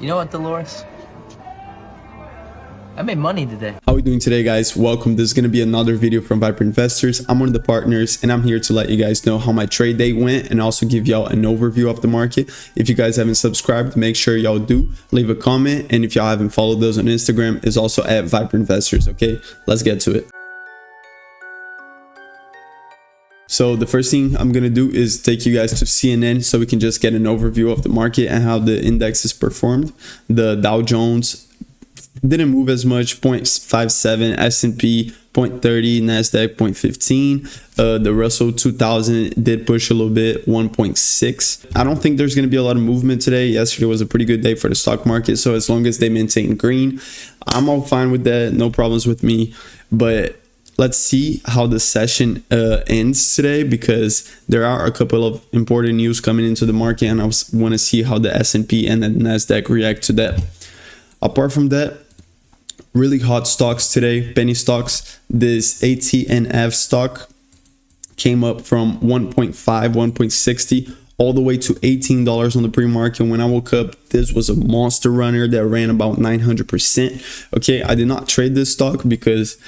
You know what, Dolores? I made money today. How are we doing today, guys? Welcome. This is going to be another video from Viper Investors. I'm one of the partners and I'm here to let you guys know how my trade day went and also give y'all an overview of the market. If you guys haven't subscribed, make sure y'all do leave a comment, and if y'all haven't followed us on Instagram, it's also at Viper Investors. Okay, let's get to it. So the first thing I'm going to do is take you guys to CNN so we can just get an overview of the market and how the indexes performed. The Dow Jones didn't move as much, 0.57, S&P 0.30, Nasdaq 0.15. The Russell 2000 did push a little bit, 1.6. I don't think there's going to be a lot of movement today. Yesterday was a pretty good day for the stock market, so as long as they maintain green, I'm all fine with that. No problems with me. But let's see how the session ends today, because there are a couple of important news coming into the market, and I want to see how the S&P and the Nasdaq react to that. Apart from that, really hot stocks today. PennyStocks, this AT&F stock came up from 1.5, 1.60 all the way to $18 on the pre-market. When I woke up, this was a monster runner that ran about 900%. Okay, I did not trade this stock because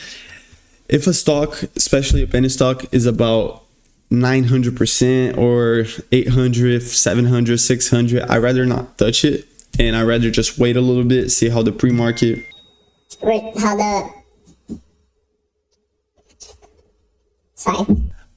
if a stock, especially a penny stock, is about 900% or 800, 700, 600, I'd rather not touch it. And I'd rather just wait a little bit, see how the pre-market... I'd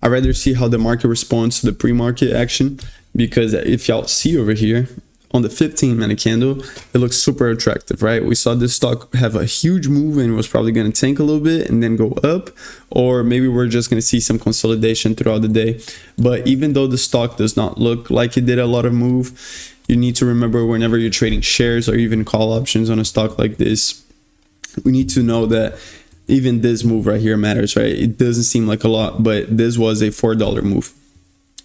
rather see how the market responds to the pre-market action, because if y'all see over here, on the 15-minute candle, it looks super attractive, right? We saw this stock have a huge move and it was probably going to tank a little bit and then go up, or maybe we're just going to see some consolidation throughout the day. But even though the stock does not look like it did a lot of move, you need to remember, whenever you're trading shares or even call options on a stock like this, we need to know that even this move right here matters, right? It doesn't seem like a lot, but this was a $4 move.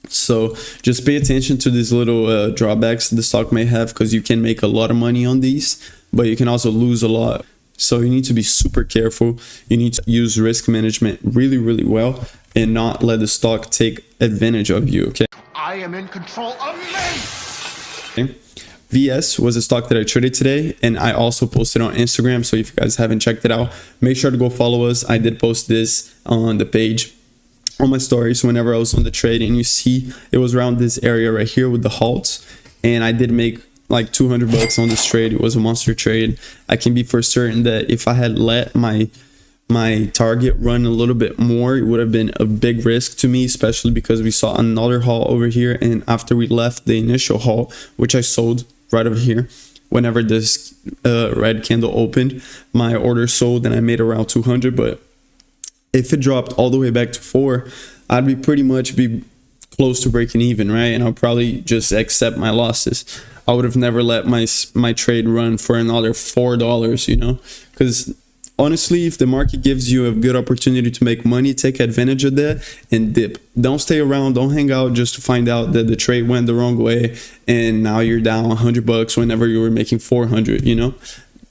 So just pay attention to these little drawbacks the stock may have, because you can make a lot of money on these, but you can also lose a lot. So you need to be super careful. You need to use risk management really, really well and not let the stock take advantage of you, okay? I am in control of me! Okay. VS was a stock that I traded today, and I also posted on Instagram. So if you guys haven't checked it out, make sure to go follow us. I did post this on the page on my stories whenever I was on the trade, and you see it was around this area right here with the halts, and I did make like 200 bucks on this trade. It was a monster trade. I can be for certain that if I had let my target run a little bit more, it would have been a big risk to me, especially because we saw another haul over here, and after we left the initial haul, which I sold right over here, whenever this red candle opened, my order sold and I made around 200. But if it dropped all the way back to 4, I'd be pretty much close to breaking even, right? And I'll probably just accept my losses. I would have never let my trade run for another $4, you know, because honestly, if the market gives you a good opportunity to make money, take advantage of that and dip. Don't stay around, don't hang out just to find out that the trade went the wrong way and now you're down 100 bucks whenever you were making 400, you know?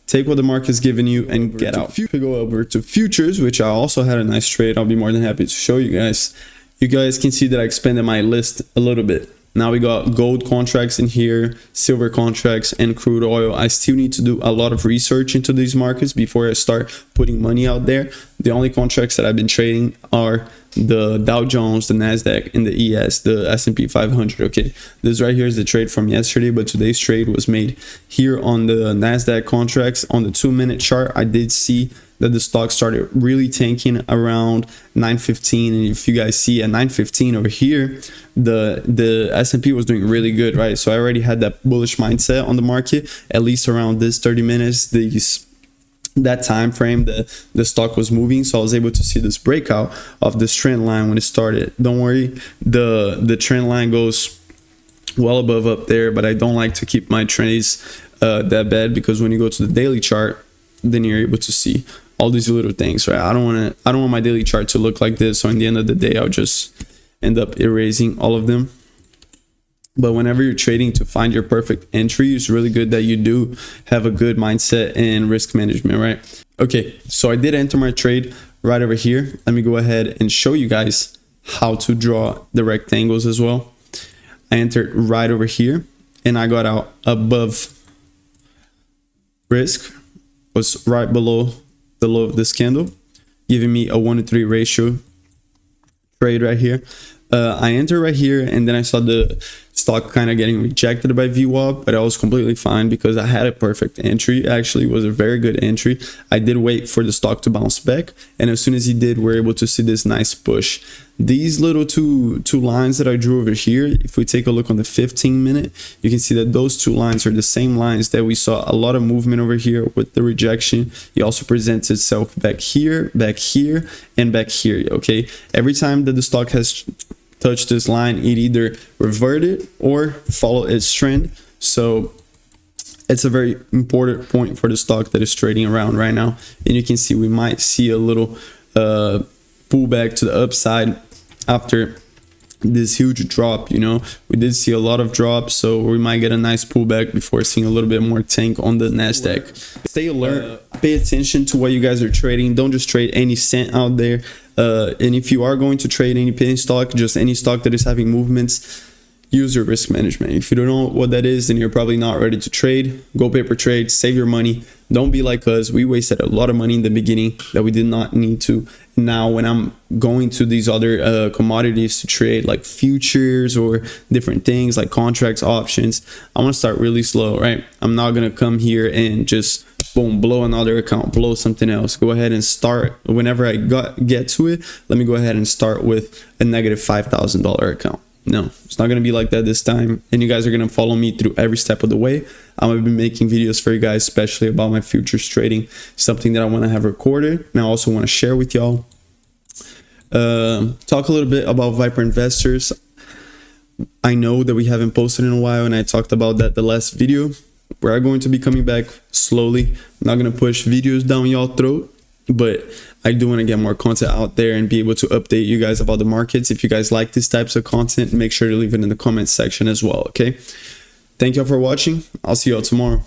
Take what the market's giving you and get out. If you go over to futures, which I also had a nice trade, I'll be more than happy to show you guys. You guys can see that I expanded my list a little bit. Now we got gold contracts in here, silver contracts, and crude oil. I still need to do a lot of research into these markets before I start putting money out there. The only contracts that I've been trading are the Dow Jones, the Nasdaq, and the ES, the S&P 500. Okay, this right here is the trade from yesterday, but today's trade was made here on the Nasdaq contracts. On the 2-minute chart, I did see that the stock started really tanking around 9.15, and if you guys see at 9.15 over here, the S&P was doing really good, right? So I already had that bullish mindset on the market, at least around this 30 minutes, that time frame that the stock was moving. So I was able to see this breakout of this trend line when it started. Don't worry, the trend line goes well above up there, but I don't like to keep my trades that bad, because when you go to the daily chart, then you're able to see all these little things, right? I don't want my daily chart to look like this, so in the end of the day I'll just end up erasing all of them. But whenever you're trading to find your perfect entry, it's really good that you do have a good mindset and risk management, right? Okay, so I did enter my trade right over here. Let me go ahead and show you guys how to draw the rectangles as well. I entered right over here and I got out above risk was right below the low of this candle, giving me a 1-to-3 ratio trade right here. I entered right here, and then I saw the stock kind of getting rejected by VWAP, but I was completely fine because I had a perfect entry. Actually, it was a very good entry. I did wait for the stock to bounce back, and as soon as he did, we're able to see this nice push. These little two lines that I drew over here, if we take a look on the 15-minute, you can see that those two lines are the same lines that we saw a lot of movement over here with the rejection. It also presents itself back here, and back here, okay? Every time that the stock has touched this line, it either reverted or followed its trend. So it's a very important point for the stock that is trading around right now. And you can see we might see a little pullback to the upside after this huge drop. You know, we did see a lot of drops, so we might get a nice pullback before seeing a little bit more tank on the Nasdaq. Stay alert, pay attention to what you guys are trading. Don't just trade any cent out there. And if you are going to trade any penny stock, just any stock that is having movements, use your risk management. If you don't know what that is, then you're probably not ready to trade. Go paper trade, save your money. Don't be like us. We wasted a lot of money in the beginning that we did not need to. Now, when I'm going to these other commodities to trade, like futures or different things like contracts, options, I want to start really slow, right? I'm not going to come here and just boom, blow another account, blow something else. Go ahead and start. Whenever I get to it, let me go ahead and start with a negative $5,000 account. No, it's not going to be like that this time. And you guys are going to follow me through every step of the way. I'm going to be making videos for you guys, especially about my futures trading, something that I want to have recorded. And I also want to share with y'all. Talk a little bit about Viper Investors. I know that we haven't posted in a while, and I talked about that the last video. We are going to be coming back slowly. I'm not going to push videos down y'all throat, but I do want to get more content out there and be able to update you guys about the markets. If you guys like these types of content, make sure to leave it in the comments section as well, okay? Thank y'all for watching. I'll see y'all tomorrow.